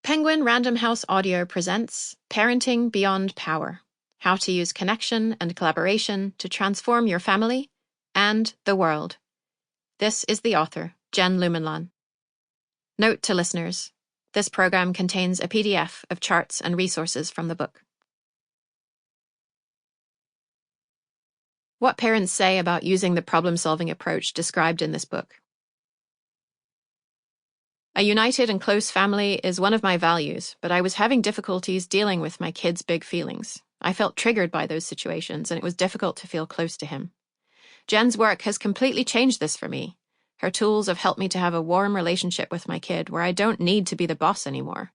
Penguin Random House Audio presents Parenting Beyond Power: How to Use Connection and Collaboration to Transform Your Family and the World. This is the author, Jen Lumanlan. Note to listeners: this program contains a PDF of charts and resources from the book. What parents say about using the problem-solving approach described in this book. A united and close family is one of my values, but I was having difficulties dealing with my kid's big feelings. I felt triggered by those situations, and it was difficult to feel close to him. Jen's work has completely changed this for me. Her tools have helped me to have a warm relationship with my kid where I don't need to be the boss anymore.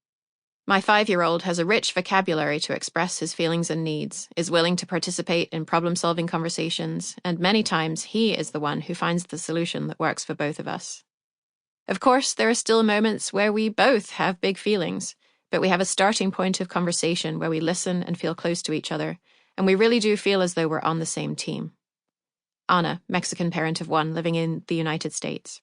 My 5-year-old has a rich vocabulary to express his feelings and needs, is willing to participate in problem-solving conversations, and many times he is the one who finds the solution that works for both of us. Of course, there are still moments where we both have big feelings, but we have a starting point of conversation where we listen and feel close to each other, and we really do feel as though we're on the same team. Ana, Mexican parent of 1 living in the United States.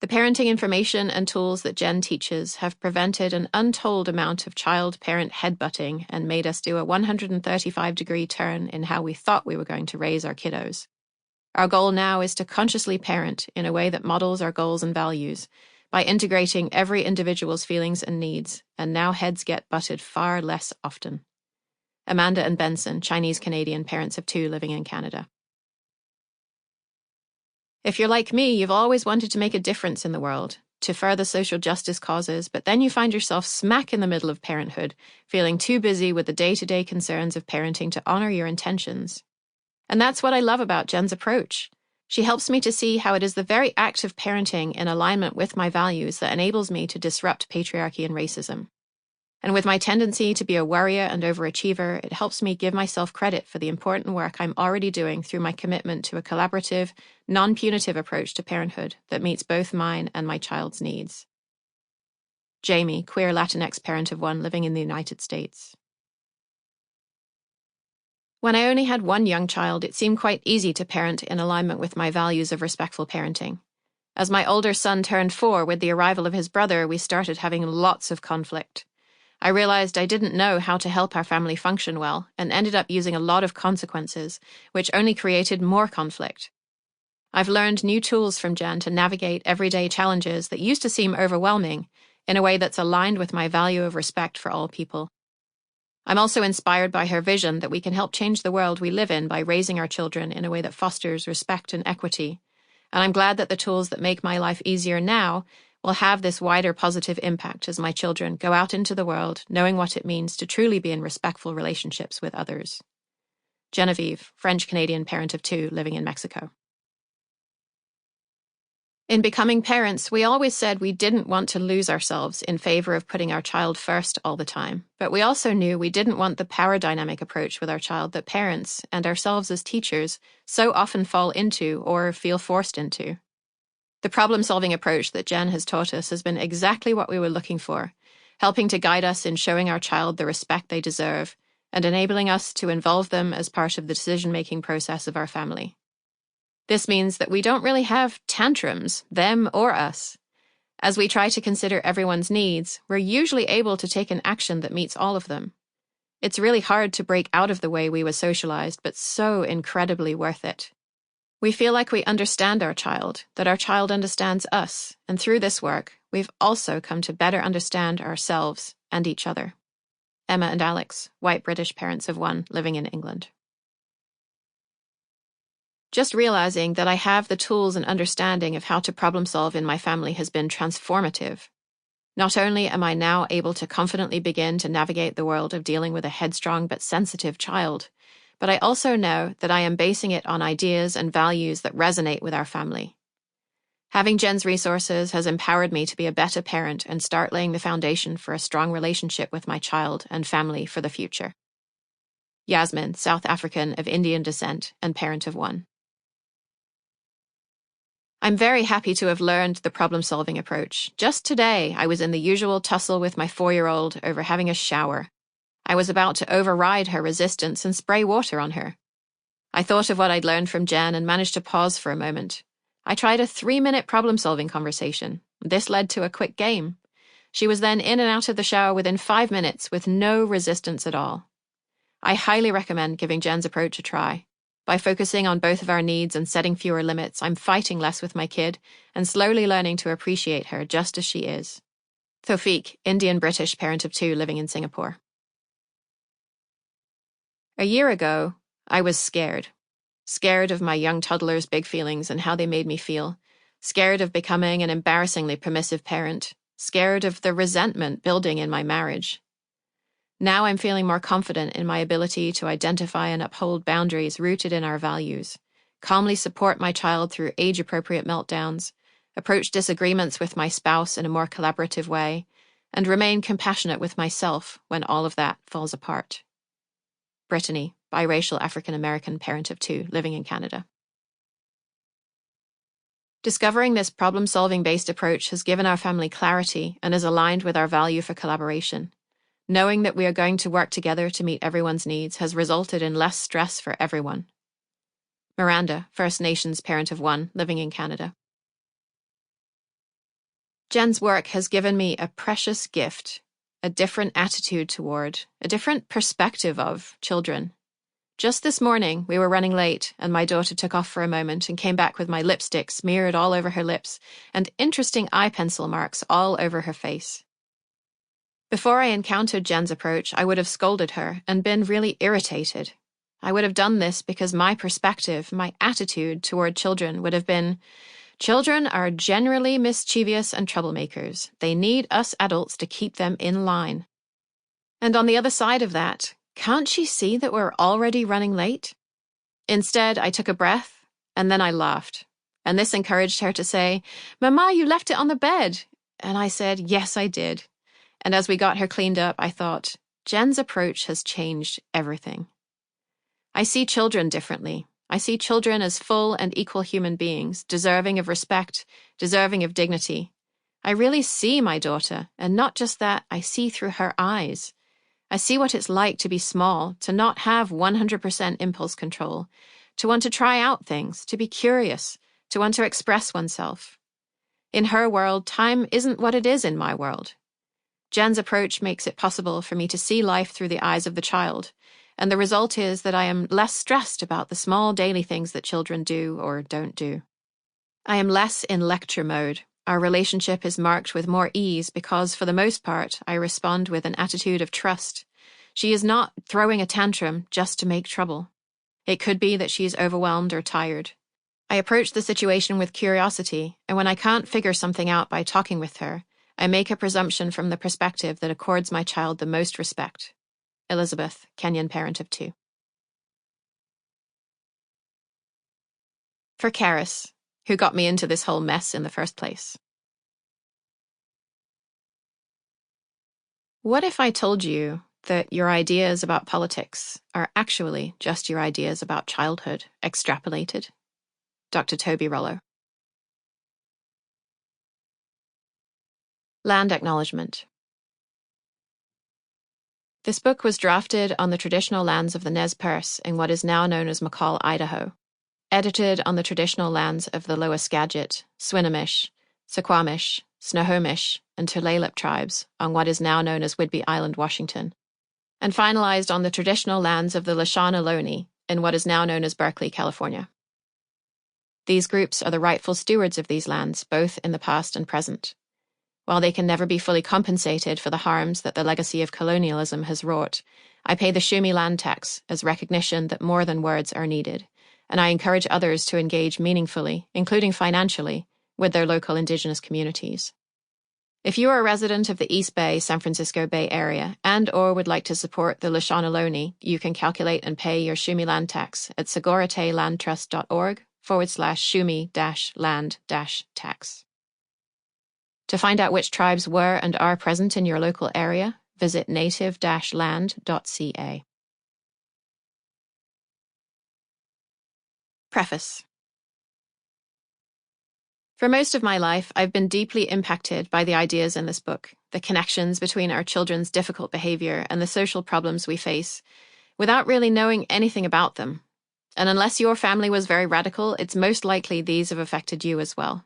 The parenting information and tools that Jen teaches have prevented an untold amount of child-parent headbutting and made us do a 135-degree turn in how we thought we were going to raise our kiddos. Our goal now is to consciously parent in a way that models our goals and values by integrating every individual's feelings and needs, and now heads get butted far less often. Amanda and Benson, Chinese-Canadian parents of 2 living in Canada. If you're like me, you've always wanted to make a difference in the world, to further social justice causes, but then you find yourself smack in the middle of parenthood, feeling too busy with the day-to-day concerns of parenting to honor your intentions. And that's what I love about Jen's approach. She helps me to see how it is the very act of parenting in alignment with my values that enables me to disrupt patriarchy and racism. And with my tendency to be a worrier and overachiever, it helps me give myself credit for the important work I'm already doing through my commitment to a collaborative, non-punitive approach to parenthood that meets both mine and my child's needs. Jamie, queer Latinx parent of 1 living in the United States. When I only had 1 young child, it seemed quite easy to parent in alignment with my values of respectful parenting. As my older son turned 4 with the arrival of his brother, we started having lots of conflict. I realized I didn't know how to help our family function well and ended up using a lot of consequences, which only created more conflict. I've learned new tools from Jen to navigate everyday challenges that used to seem overwhelming in a way that's aligned with my value of respect for all people. I'm also inspired by her vision that we can help change the world we live in by raising our children in a way that fosters respect and equity. And I'm glad that the tools that make my life easier now will have this wider positive impact as my children go out into the world knowing what it means to truly be in respectful relationships with others. Genevieve, French-Canadian parent of 2 living in Mexico. In becoming parents, we always said we didn't want to lose ourselves in favor of putting our child first all the time, but we also knew we didn't want the power dynamic approach with our child that parents, and ourselves as teachers, so often fall into or feel forced into. The problem-solving approach that Jen has taught us has been exactly what we were looking for, helping to guide us in showing our child the respect they deserve and enabling us to involve them as part of the decision-making process of our family. This means that we don't really have tantrums, them or us. As we try to consider everyone's needs, we're usually able to take an action that meets all of them. It's really hard to break out of the way we were socialized, but so incredibly worth it. We feel like we understand our child, that our child understands us, and through this work, we've also come to better understand ourselves and each other. Emma and Alex, white British parents of 1 living in England. Just realizing that I have the tools and understanding of how to problem solve in my family has been transformative. Not only am I now able to confidently begin to navigate the world of dealing with a headstrong but sensitive child, but I also know that I am basing it on ideas and values that resonate with our family. Having Jen's resources has empowered me to be a better parent and start laying the foundation for a strong relationship with my child and family for the future. Yasmin, South African of Indian descent and parent of 1. I'm very happy to have learned the problem-solving approach. Just today, I was in the usual tussle with my 4-year-old over having a shower. I was about to override her resistance and spray water on her. I thought of what I'd learned from Jen and managed to pause for a moment. I tried a 3-minute problem-solving conversation. This led to a quick game. She was then in and out of the shower within 5 minutes with no resistance at all. I highly recommend giving Jen's approach a try. By focusing on both of our needs and setting fewer limits, I'm fighting less with my kid and slowly learning to appreciate her just as she is. Tawfiq, Indian-British parent of 2 living in Singapore. A year ago, I was scared. Scared of my young toddler's big feelings and how they made me feel. Scared of becoming an embarrassingly permissive parent. Scared of the resentment building in my marriage. Now I'm feeling more confident in my ability to identify and uphold boundaries rooted in our values, calmly support my child through age-appropriate meltdowns, approach disagreements with my spouse in a more collaborative way, and remain compassionate with myself when all of that falls apart. Brittany, biracial African-American parent of 2, living in Canada. Discovering this problem-solving based approach has given our family clarity and is aligned with our value for collaboration. Knowing that we are going to work together to meet everyone's needs has resulted in less stress for everyone. Miranda, First Nations parent of 1, living in Canada. Jen's work has given me a precious gift, a different attitude toward, a different perspective of children. Just this morning, we were running late, and my daughter took off for a moment and came back with my lipstick smeared all over her lips and interesting eye pencil marks all over her face. Before I encountered Jen's approach, I would have scolded her and been really irritated. I would have done this because my perspective, my attitude toward children would have been, children are generally mischievous and troublemakers. They need us adults to keep them in line. And on the other side of that, can't she see that we're already running late? Instead, I took a breath, and then I laughed. And this encouraged her to say, "Mama, you left it on the bed." And I said, "Yes, I did." And as we got her cleaned up, I thought, Jen's approach has changed everything. I see children differently. I see children as full and equal human beings, deserving of respect, deserving of dignity. I really see my daughter, and not just that, I see through her eyes. I see what it's like to be small, to not have 100% impulse control, to want to try out things, to be curious, to want to express oneself. In her world, time isn't what it is in my world. Jen's approach makes it possible for me to see life through the eyes of the child, and the result is that I am less stressed about the small daily things that children do or don't do. I am less in lecture mode. Our relationship is marked with more ease because, for the most part, I respond with an attitude of trust. She is not throwing a tantrum just to make trouble. It could be that she is overwhelmed or tired. I approach the situation with curiosity, and when I can't figure something out by talking with her, I make a presumption from the perspective that accords my child the most respect. Elizabeth, Kenyan parent of 2. For Karis, who got me into this whole mess in the first place. What if I told you that your ideas about politics are actually just your ideas about childhood extrapolated? Dr. Toby Rollo. Land Acknowledgement. This book was drafted on the traditional lands of the Nez Perce in what is now known as McCall, Idaho, edited on the traditional lands of the Lower Skagit, Swinomish, Suquamish, Snohomish, and Tulalip tribes on what is now known as Whidbey Island, Washington, and finalized on the traditional lands of the Lashana Ohlone in what is now known as Berkeley, California. These groups are the rightful stewards of these lands, both in the past and present. While they can never be fully compensated for the harms that the legacy of colonialism has wrought, I pay the Shumi land tax as recognition that more than words are needed, and I encourage others to engage meaningfully, including financially, with their local Indigenous communities. If you are a resident of the East Bay, San Francisco Bay Area, and or would like to support the Lashana Ohlone, you can calculate and pay your Shumi land tax at segoritelandtrust.org/Shumi-land-tax. To find out which tribes were and are present in your local area, visit native-land.ca. Preface. For most of my life, I've been deeply impacted by the ideas in this book, the connections between our children's difficult behavior and the social problems we face, without really knowing anything about them. And unless your family was very radical, it's most likely these have affected you as well.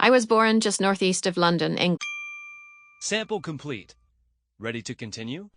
I was born just northeast of London, England. Sample complete. Ready to continue?